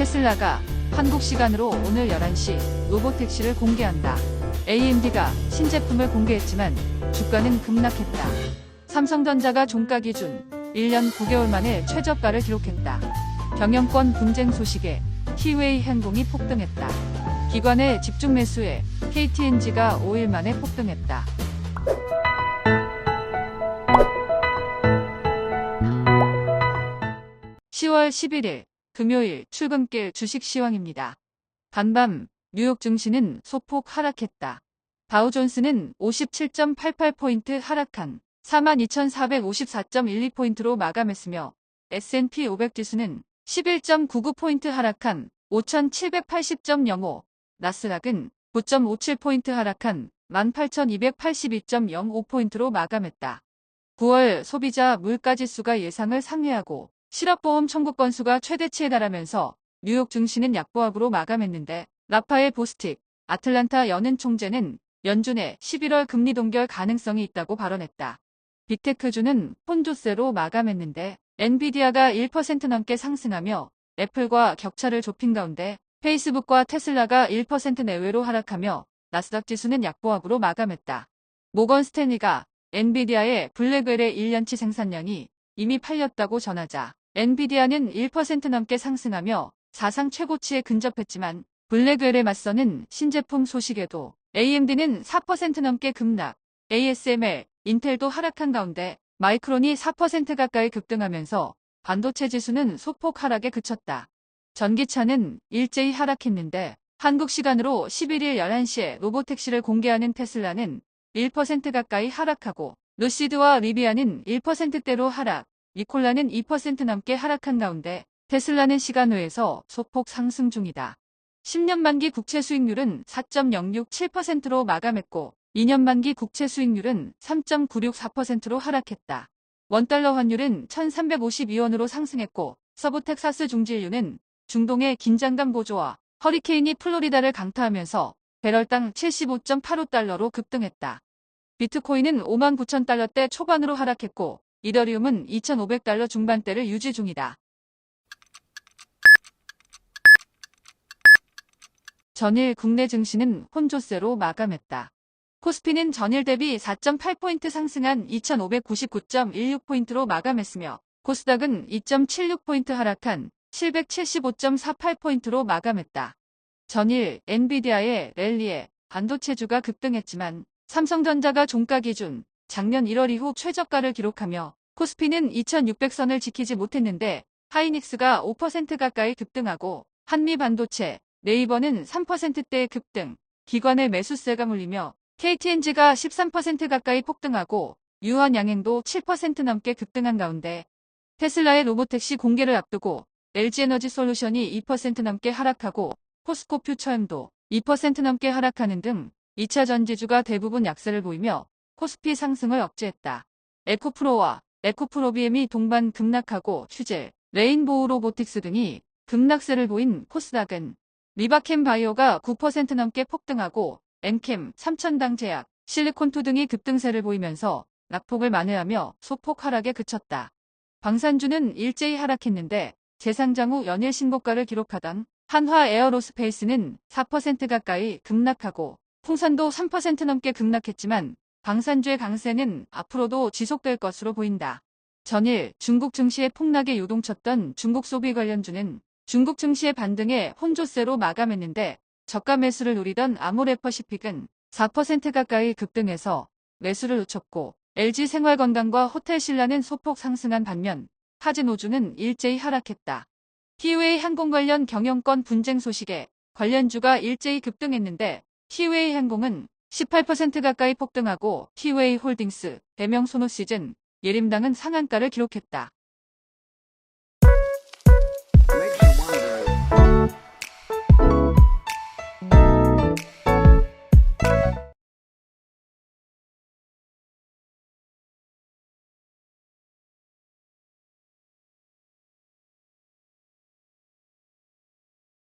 테슬라가 한국 시간으로 오늘 11시 로보택시를 공개한다. AMD가 신제품을 공개했지만 주가는 급락했다. 삼성전자가 종가 기준 1년 9개월 만에 최저가를 기록했다. 경영권 분쟁 소식에 키웨이 항공이 폭등했다. 기관의 집중 매수에 KTNG가 5일 만에 폭등했다. 10월 11일 금요일 출근길 주식 시황입니다. 간밤 뉴욕 증시는 소폭 하락했다. 다우존스는 57.88포인트 하락한 42,454.12포인트로 마감했으며 S&P 500 지수는 11.99포인트 하락한 5,780.05, 나스닥은 9.57포인트 하락한 18,282.05포인트로 마감했다. 9월 소비자 물가지수가 예상을 상회하고 실업보험 청구 건수가 최대치에 달하면서 뉴욕 증시는 약보합으로 마감했는데 라파엘 보스틱 아틀란타 연은 총재는 연준의 11월 금리 동결 가능성이 있다고 발언했다. 빅테크주는 혼조세로 마감했는데 엔비디아가 1% 넘게 상승하며 애플과 격차를 좁힌 가운데 페이스북과 테슬라가 1% 내외로 하락하며 나스닥 지수는 약보합으로 마감했다. 모건 스탠리가 엔비디아의 블랙웰의 1년치 생산량이 이미 팔렸다고 전하자 엔비디아는 1% 넘게 상승하며 사상 최고치에 근접했지만 블랙웰에 맞서는 신제품 소식에도 AMD는 4% 넘게 급락, ASML, 인텔도 하락한 가운데 마이크론이 4% 가까이 급등하면서 반도체 지수는 소폭 하락에 그쳤다. 전기차는 일제히 하락했는데 한국 시간으로 11일 11시에 로보택시를 공개하는 테슬라는 1% 가까이 하락하고 루시드와 리비아는 1%대로 하락, 니콜라는 2% 넘게 하락한 가운데 테슬라는 시간외에서 소폭 상승 중이다. 10년 만기 국채 수익률은 4.067%로 마감했고 2년 만기 국채 수익률은 3.964%로 하락했다. 원달러 환율은 1,352원으로 상승했고 서부 텍사스 중진유는 중동의 긴장감 고조와 허리케인이 플로리다를 강타하면서 배럴당 75.85달러로 급등했다. 비트코인은 59,000달러대 초반으로 하락했고 이더리움은 2,500달러 중반대를 유지 중이다. 전일 국내 증시는 혼조세로 마감했다. 코스피는 전일 대비 4.8포인트 상승한 2,599.16포인트로 마감했으며 코스닥은 2.76포인트 하락한 775.48포인트로 마감했다. 전일 엔비디아의 랠리에 반도체주가 급등했지만 삼성전자가 종가 기준 작년 1월 이후 최저가를 기록하며 코스피는 2,600선을 지키지 못했는데 하이닉스가 5% 가까이 급등하고 한미반도체, 네이버는 3%대 급등, 기관의 매수세가 물리며 KTNG가 13% 가까이 폭등하고 유한양행도 7% 넘게 급등한 가운데 테슬라의 로보택시 공개를 앞두고 LG에너지솔루션이 2% 넘게 하락하고 포스코 퓨처엠도 2% 넘게 하락하는 등 2차 전지주가 대부분 약세를 보이며 코스피 상승을 억제했다. 에코프로와 에코프로비엠이 동반 급락하고 휴젤, 레인보우 로보틱스 등이 급락세를 보인 코스닥은 리바캠 바이오가 9% 넘게 폭등하고 엠캠, 삼천당제약, 실리콘투 등이 급등세를 보이면서 낙폭을 만회하며 소폭 하락에 그쳤다. 방산주는 일제히 하락했는데 재상장 후 연일 신고가를 기록하던 한화 에어로스페이스는 4% 가까이 급락하고 풍산도 3% 넘게 급락했지만 방산주의 강세는 앞으로도 지속될 것으로 보인다. 전일 중국 증시의 폭락에 요동쳤던 중국 소비 관련주는 중국 증시의 반등에 혼조세로 마감했는데 저가 매수를 노리던 아모레퍼시픽은 4% 가까이 급등해서 매수를 놓쳤고 LG생활건강과 호텔신라는 소폭 상승한 반면 카지노주는 일제히 하락했다. 키웨이 항공 관련 경영권 분쟁 소식에 관련주가 일제히 급등했는데 키웨이 항공은 18% 가까이 폭등하고 키웨이 홀딩스, 대명 소노시즌, 예림당은 상한가를 기록했다.